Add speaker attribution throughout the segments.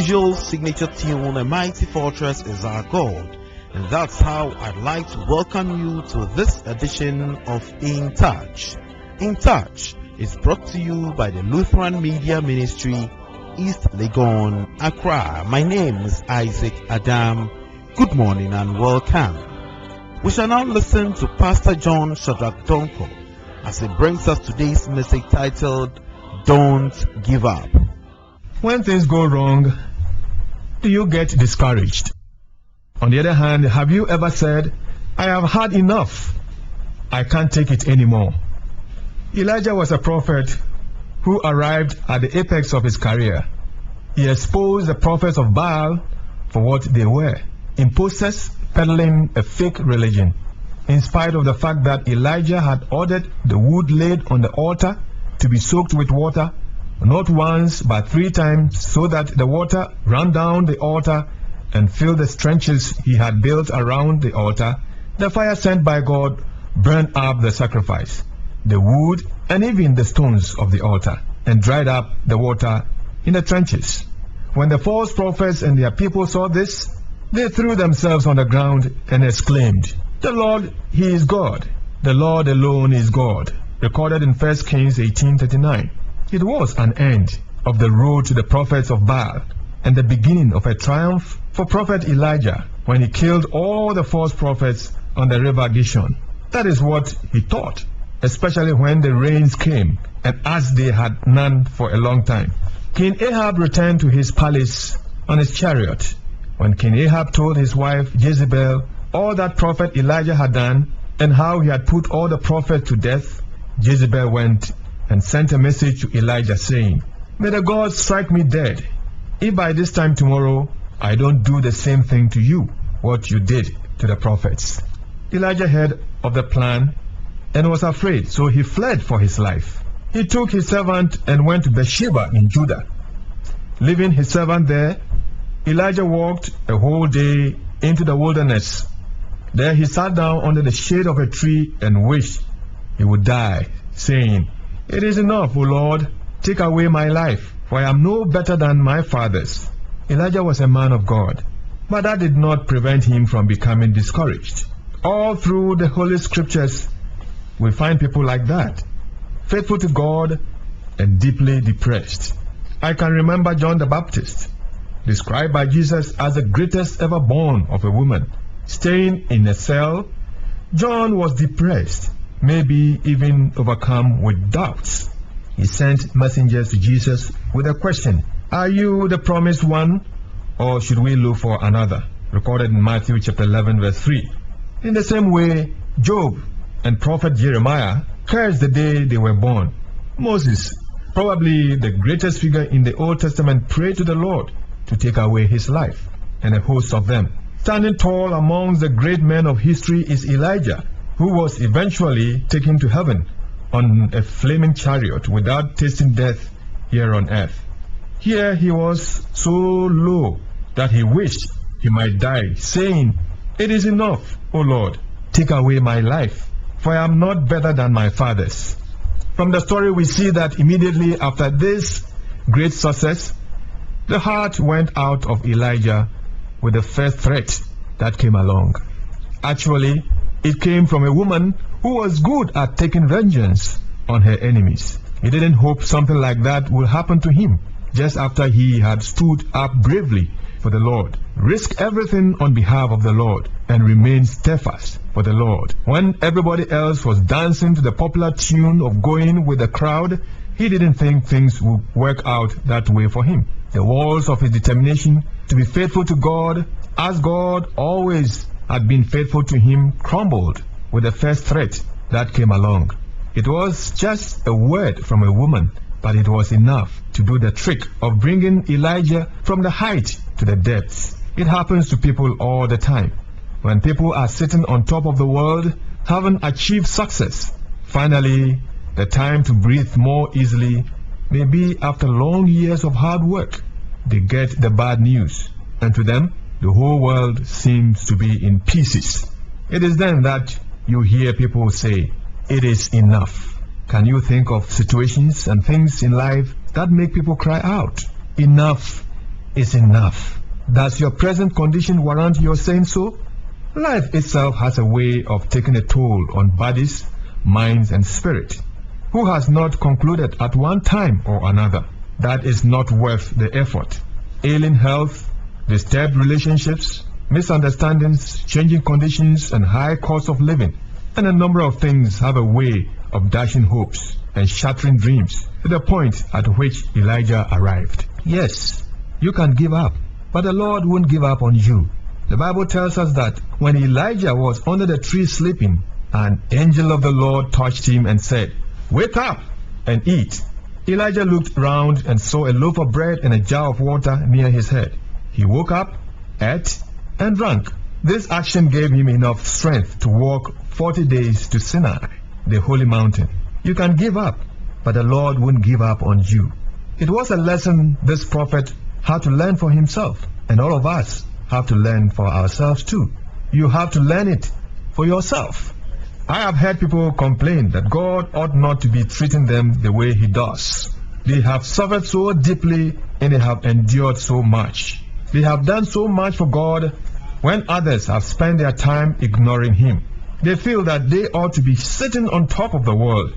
Speaker 1: usual signature tune, A Mighty Fortress Is Our God. And that's how I'd like to welcome you to this edition of In Touch. In Touch is brought to you by the Lutheran Media Ministry, East Legon, Accra. My name is Isaac Adam. Good morning and welcome. We shall now listen to Pastor John Shadrach Donko as he brings us today's message titled, Don't Give Up.
Speaker 2: When things go wrong, do you get discouraged? On the other hand, have you ever said, I have had enough, I can't take it anymore? Elijah was a prophet who arrived at the apex of his career. He exposed the prophets of Baal for what they were, imposters peddling a fake religion. In spite of the fact that Elijah had ordered the wood laid on the altar to be soaked with water, not once but 3 times, so that the water ran down the altar and filled the trenches he had built around the altar, the fire sent by God burned up the sacrifice, the wood, and even the stones of the altar, and dried up the water in the trenches. When the false prophets and their people saw this, they threw themselves on the ground and exclaimed, The Lord, He is God. The Lord alone is God. Recorded in 1 Kings 18:39. It was an end of the road to the prophets of Baal, and the beginning of a triumph for prophet Elijah when he killed all the false prophets on the river Gishon. That is what he thought, especially when the rains came, and as they had none for a long time. King Ahab returned to his palace on his chariot. When King Ahab told his wife Jezebel all that prophet Elijah had done and how he had put all the prophets to death, Jezebel went and sent a message to Elijah saying, May the gods strike me dead if by this time tomorrow I don't do the same thing to you, what you did to the prophets. Elijah heard of the plan and was afraid, so he fled for his life. He took his servant and went to Beersheba in Judah. Leaving his servant there, Elijah walked a whole day into the wilderness. There he sat down under the shade of a tree and wished he would die, saying, It is enough, O Lord, take away my life, for I am no better than my fathers. Elijah was a man of God, but that did not prevent him from becoming discouraged. All through the Holy Scriptures, we find people like that, faithful to God and deeply depressed. I can remember John the Baptist, described by Jesus as the greatest ever born of a woman. Staying in a cell, John was depressed, maybe even overcome with doubts. He sent messengers to Jesus with a question, Are you the promised one, or should we look for another? Recorded in Matthew chapter 11 verse 3. In the same way, Job and prophet Jeremiah cursed the day they were born. Moses, probably the greatest figure in the Old Testament, prayed to the Lord to take away his life, and a host of them. Standing tall amongst the great men of history is Elijah, who was eventually taken to heaven on a flaming chariot without tasting death here on earth. Here he was so low that he wished he might die, saying, It is enough, O Lord, take away my life, for I am not better than my fathers. From the story we see that immediately after this great success, the heart went out of Elijah with the first threat that came along. Actually, it came from a woman who was good at taking vengeance on her enemies. He didn't hope something like that would happen to him just after he had stood up bravely for the Lord, risked everything on behalf of the Lord, and remained steadfast for the Lord. When everybody else was dancing to the popular tune of Going with the Crowd, he didn't think things would work out that way for him. The walls of his determination to be faithful to God, as God always had been faithful to him, crumbled with the first threat that came along. It was just a word from a woman, but it was enough to do the trick of bringing Elijah from the height to the depths. It happens to people all the time. When people are sitting on top of the world, having achieved success, finally the time to breathe more easily may be after long years of hard work. They get the bad news, and to them, the whole world seems to be in pieces. It is then that you hear people say, It is enough. Can you think of situations and things in life that make people cry out, Enough is enough. Does your present condition warrant your saying so? Life itself has a way of taking a toll on bodies, minds, and spirit. Who has not concluded at one time or another that is not worth the effort? Ailing health, disturbed relationships, misunderstandings, changing conditions, and high cost of living, and a number of things have a way of dashing hopes and shattering dreams to the point at which Elijah arrived. Yes, you can give up, but the Lord won't give up on you. The Bible tells us that when Elijah was under the tree sleeping, an angel of the Lord touched him and said, "Wake up and eat." Elijah looked round and saw a loaf of bread and a jar of water near his head. He woke up, ate, and drank. This action gave him enough strength to walk 40 days to Sinai, the holy mountain. You can give up, but the Lord won't give up on you. It was a lesson this prophet had to learn for himself, and all of us have to learn for ourselves too. You have to learn it for yourself. I have heard people complain that God ought not to be treating them the way He does. They have suffered so deeply and they have endured so much. They have done so much for God when others have spent their time ignoring Him. They feel that they ought to be sitting on top of the world,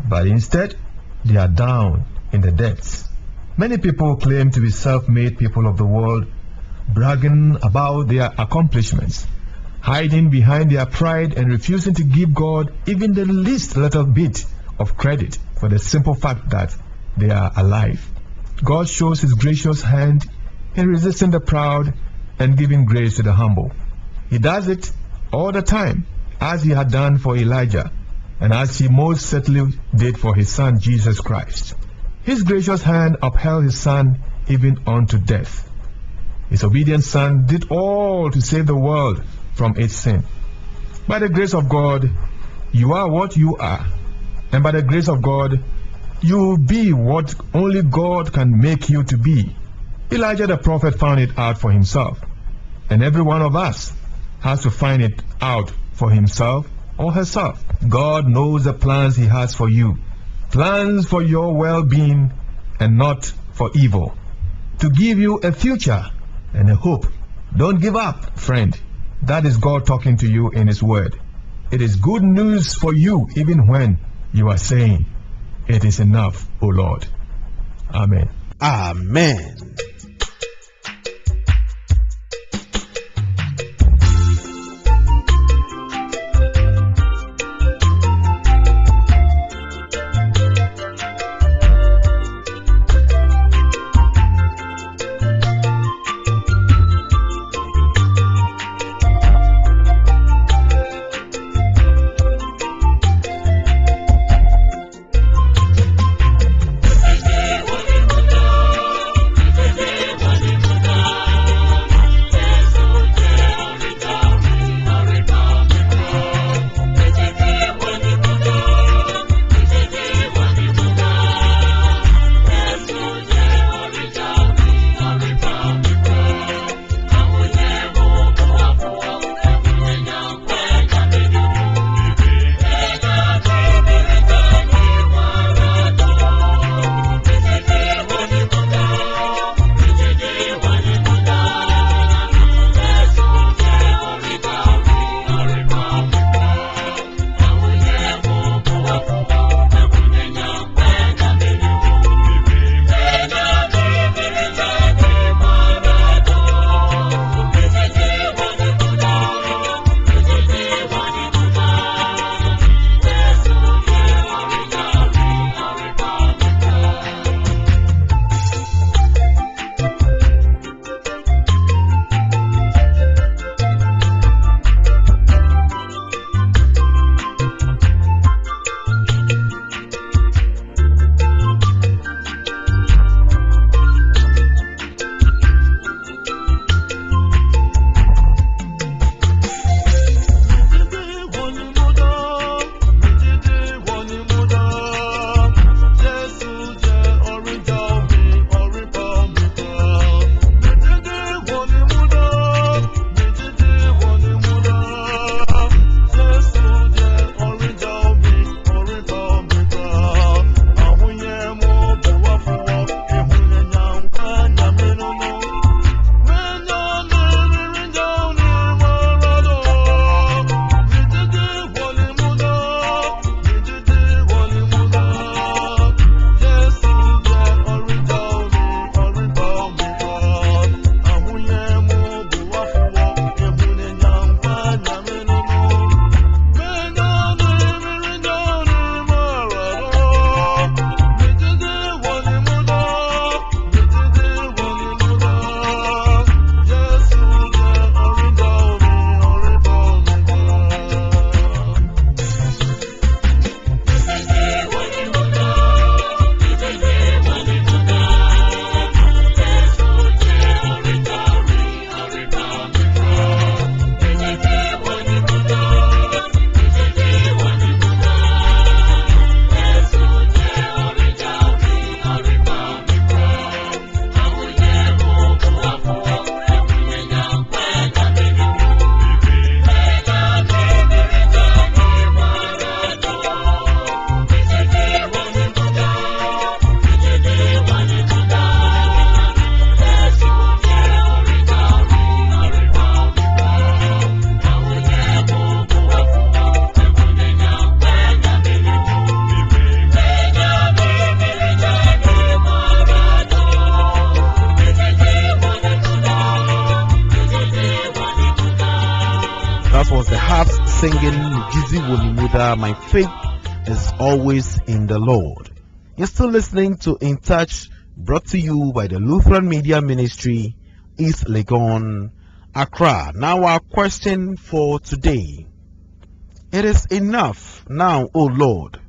Speaker 2: but instead they are down in the depths. Many people claim to be self-made people of the world, bragging about their accomplishments, hiding behind their pride and refusing to give God even the least little bit of credit for the simple fact that they are alive. God shows His gracious hand in resisting the proud and giving grace to the humble. He does it all the time, as He had done for Elijah, and as He most certainly did for His Son Jesus Christ. His gracious hand upheld His Son even unto death. His obedient Son did all to save the world from its sin. By the grace of God, you are what you are, and by the grace of God, you will be what only God can make you to be. Elijah the prophet found it out for himself, and every one of us has to find it out for himself or herself. God knows the plans He has for you, plans for your well-being and not for evil, to give you a future and a hope. Don't give up, friend. That is God talking to you in His Word. It is good news for you even when you are saying, "It is enough, O Lord." Amen.
Speaker 1: Amen. singing Jizi Wonimuda, my faith is always in the Lord. You're still listening to In Touch, brought to you by the Lutheran Media Ministry, East Legon, Accra. Now our question for today. It is enough now, O Lord.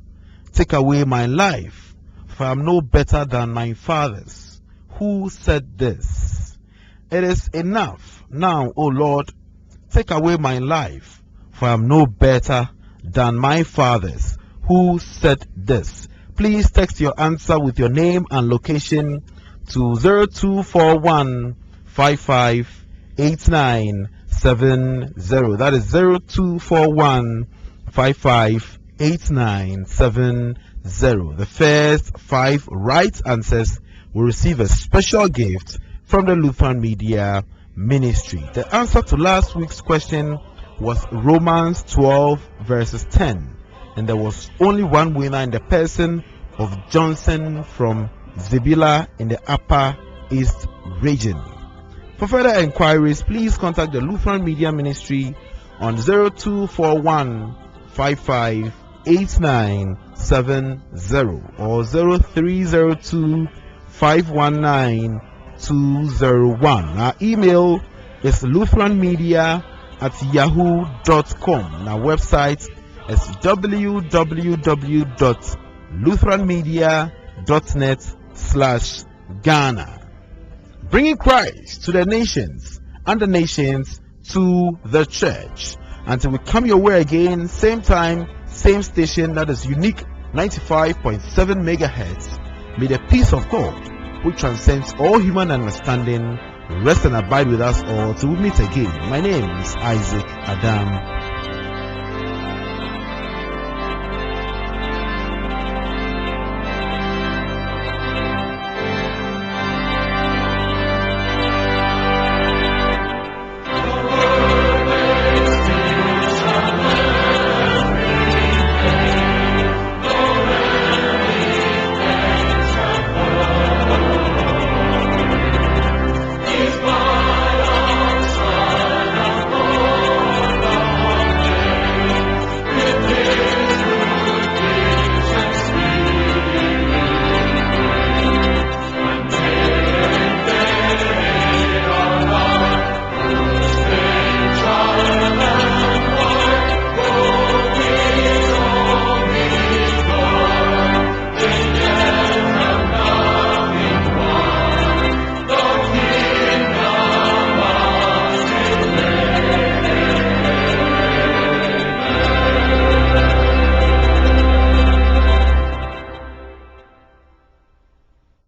Speaker 1: Take away my life, for I am no better than my fathers. Who said this? It is enough now, O Lord. Take away my life, for I am no better than my fathers. Who said this? Please text your answer with your name and location to 0241 558970. That is 0241 558970. The first 5 right answers will receive a special gift from the Lutheran Media Ministry. The answer to last week's question was Romans 12 verses 10, and there was only one winner in the person of Johnson from Zebila in the Upper East region. For further inquiries, please contact the Lutheran Media Ministry on 0241 558970 or 0302 519 201. Our email is lutheranmedia@yahoo.com, and our website is www.lutheranmedia.net/Ghana. Bringing Christ to the nations and the nations to the church. Until we come your way again, same time, same station, that is unique 95.7 megahertz. May the peace of God, which transcends all human understanding, rest and abide with us all till we meet again. My name is Isaac Adam